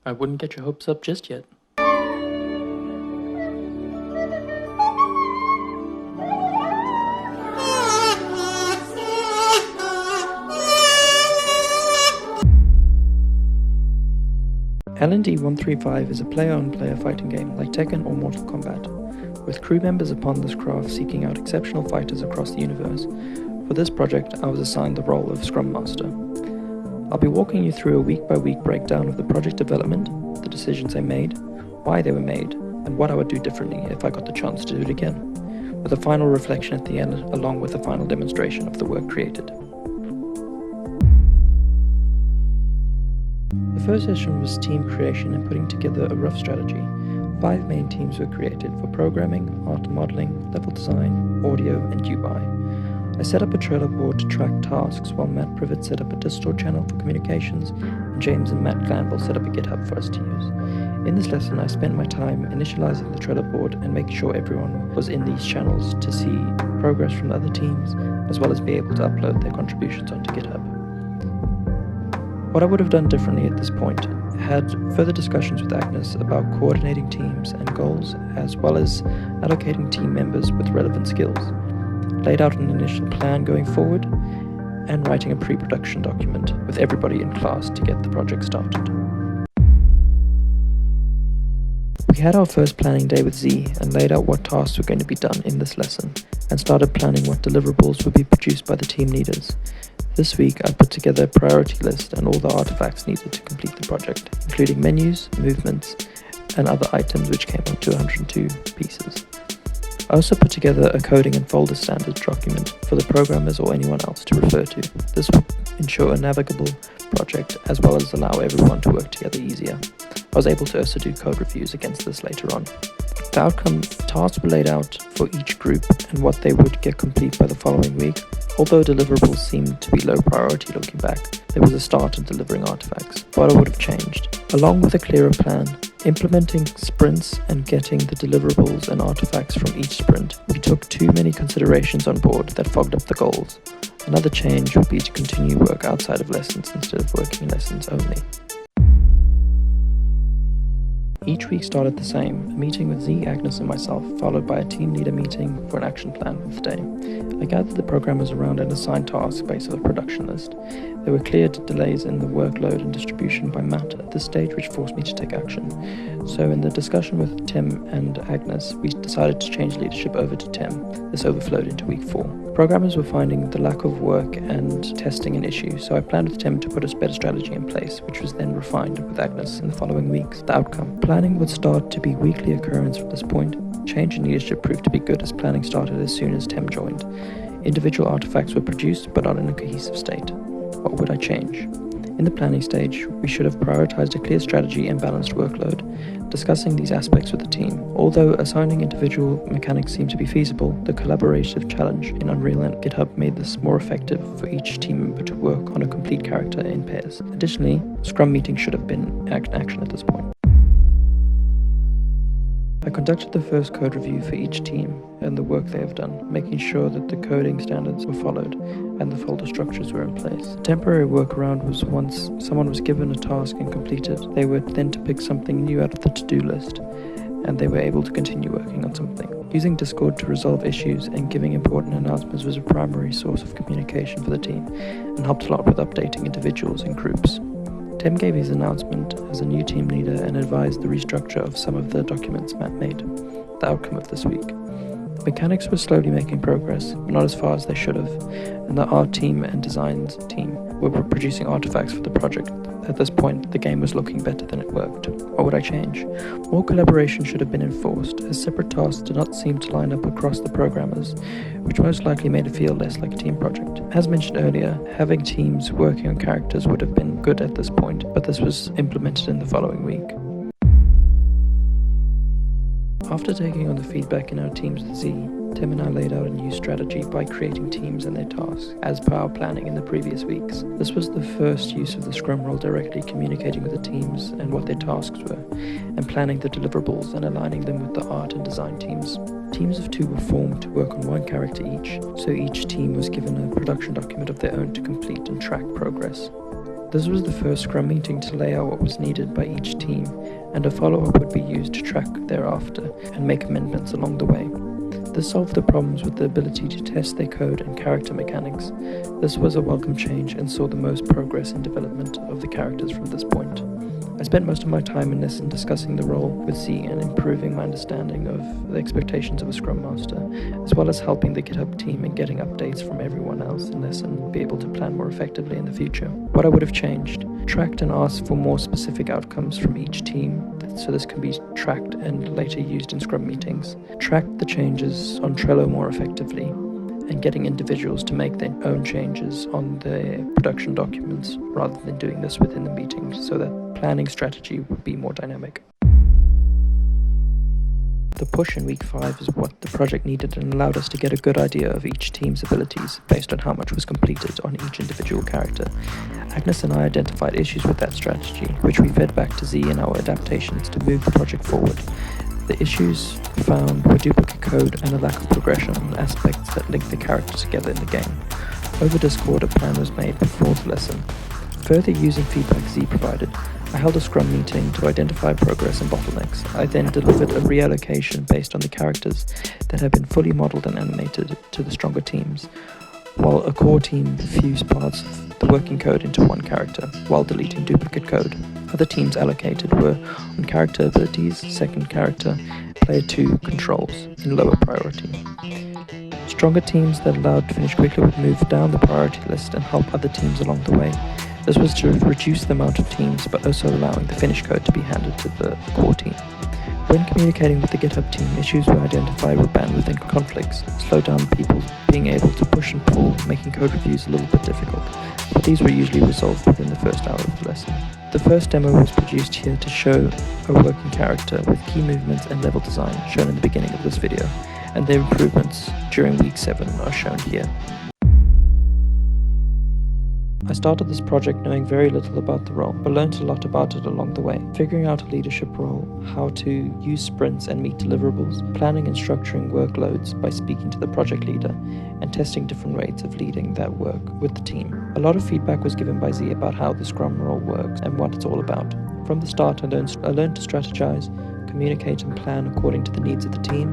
I wouldn't get your hopes up just yet. L&D 135 is a player-on-player fighting game like Tekken or Mortal Kombat, with crew members upon this craft seeking out exceptional fighters across the universe. For this project, I was assigned the role of Scrum Master. I'll be walking you through a week-by-week breakdown of the project development, the decisions I made, why they were made, and what I would do differently if I got the chance to do it again, with a final reflection at the end along with a final demonstration of the work created. The first session was team creation and putting together a rough strategy. 5 main teams were created for programming, art modeling, level design, audio, and UI. I set up a trailer board to track tasks while Matt Privet set up a Discord channel for communications, and James and Matt Glanville set up a GitHub for us to use. In this lesson, I spent my time initializing the trailer board and making sure everyone was in these channels to see progress from the other teams, as well as be able to upload their contributions onto GitHub. What I would have done differently at this point, had further discussions with Agnes about coordinating teams and goals, as well as allocating team members with relevant skills, laid out an initial plan going forward, and writing a pre-production document with everybody in class to get the project started. We had our first planning day with Z and laid out what tasks were going to be done in this lesson, and started planning what deliverables would be produced by the team leaders. This week I put together a priority list and all the artifacts needed to complete the project, including menus, movements, and other items which came up to 102 pieces. I also put together a coding and folder standards document for the programmers or anyone else to refer to. This will ensure a navigable project as well as allow everyone to work together easier. I was able to also do code reviews against this later on. The outcome tasks were laid out for each group and what they would get complete by the following week. Although deliverables seemed to be low priority looking back, there was a start in delivering artifacts. What I would have changed, along with a clearer plan, implementing sprints and getting the deliverables and artifacts from each sprint, we took too many considerations on board that fogged up the goals. Another change would be to continue work outside of lessons instead of working in lessons only. Each week started the same, a meeting with Z, Agnes and myself, followed by a team leader meeting for an action plan for the day. I gathered the programmers around an assigned task based on a production list. There were clear delays in the workload and distribution by Matt at this stage, which forced me to take action. So in the discussion with Tim and Agnes, we decided to change leadership over to Tim. This overflowed into week 4. Programmers were finding the lack of work and testing an issue, so I planned with Tim to put a better strategy in place, which was then refined with Agnes in the following weeks. The outcome. Planning would start to be weekly occurrence from this point. Change in leadership proved to be good as planning started as soon as Tim joined. Individual artifacts were produced, but not in a cohesive state. What would I change? In the planning stage, we should have prioritized a clear strategy and balanced workload, discussing these aspects with the team. Although assigning individual mechanics seemed to be feasible, the collaborative challenge in Unreal and GitHub made this more effective for each team member to work on a complete character in pairs. Additionally, Scrum meetings should have been in action at this point. I conducted the first code review for each team and the work they have done, making sure that the coding standards were followed and the folder structures were in place. A temporary workaround was once someone was given a task and completed, they were then to pick something new out of the to-do list, and they were able to continue working on something. Using Discord to resolve issues and giving important announcements was a primary source of communication for the team and helped a lot with updating individuals and groups. Tim gave his announcement as a new team leader and advised the restructure of some of the documents Matt made. The outcome of this week. The mechanics were slowly making progress, but not as far as they should have, and the art team and designs team were producing artifacts for the project. At this point, the game was looking better than it worked. What would I change? More collaboration should have been enforced, as separate tasks did not seem to line up across the programmers, which most likely made it feel less like a team project. As mentioned earlier, having teams working on characters would have been good at this point, but this was implemented in the following week. After taking on the feedback in our teams with Z, Tim and I laid out a new strategy by creating teams and their tasks, as per our planning in the previous weeks. This was the first use of the Scrum role directly communicating with the teams and what their tasks were, and planning the deliverables and aligning them with the art and design teams. Teams of 2 were formed to work on 1 character each, so each team was given a production document of their own to complete and track progress. This was the first Scrum meeting to lay out what was needed by each team, and a follow-up would be used to track thereafter and make amendments along the way. This solved the problems with the ability to test their code and character mechanics. This was a welcome change and saw the most progress in development of the characters from this point. I spent most of my time in lesson discussing the role with Z and improving my understanding of the expectations of a Scrum Master, as well as helping the GitHub team in getting updates from everyone else in lesson be able to plan more effectively in the future. What I would have changed: tracked and asked for more specific outcomes from each team, so this can be tracked and later used in Scrum meetings. Tracked the changes on Trello more effectively, and getting individuals to make their own changes on their production documents rather than doing this within the meeting, so that planning strategy would be more dynamic. The push in week 5 is what the project needed and allowed us to get a good idea of each team's abilities based on how much was completed on each individual character. Agnes and I identified issues with that strategy, which we fed back to Z in our adaptations to move the project forward. The issues found were duplicate code and a lack of progression on aspects that link the characters together in the game. Over Discord, a plan was made before the lesson. Further using feedback Z provided, I held a Scrum meeting to identify progress and bottlenecks. I then delivered a reallocation based on the characters that had been fully modeled and animated to the stronger teams, while a core team fused parts of the working code into one character, while deleting duplicate code. Other teams allocated were on character abilities, second character, player 2 controls, in lower priority. Stronger teams that allowed to finish quickly would move down the priority list and help other teams along the way. This was to reduce the amount of teams, but also allowing the finished code to be handed to the core team. When communicating with the GitHub team, issues were identified with bandwidth and conflicts, slowed down people being able to push and pull, making code reviews a little bit difficult, but these were usually resolved within the first hour of the lesson. The first demo was produced here to show a working character with key movements and level design shown in the beginning of this video, and their improvements during week 7 are shown here. I started this project knowing very little about the role, but learned a lot about it along the way. Figuring out a leadership role, how to use sprints and meet deliverables, planning and structuring workloads by speaking to the project leader, and testing different ways of leading that work with the team. A lot of feedback was given by Z about how the Scrum role works and what it's all about. From the start, I learned to strategize, communicate and plan according to the needs of the team,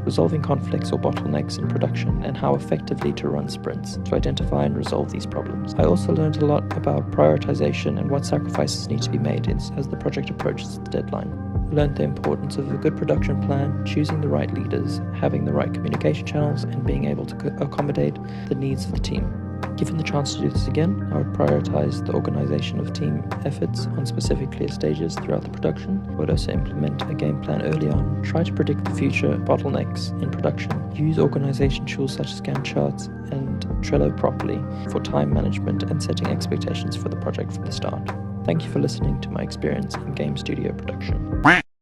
resolving conflicts or bottlenecks in production, and how effectively to run sprints to identify and resolve these problems. I also learned a lot about prioritization and what sacrifices need to be made as the project approaches the deadline. I learned the importance of a good production plan, choosing the right leaders, having the right communication channels, and being able to accommodate the needs of the team. Given the chance to do this again, I would prioritize the organization of team efforts on specific clear stages throughout the production. I would also implement a game plan early on, try to predict the future bottlenecks in production, use organization tools such as Gantt charts and Trello properly for time management and setting expectations for the project from the start. Thank you for listening to my experience in game studio production.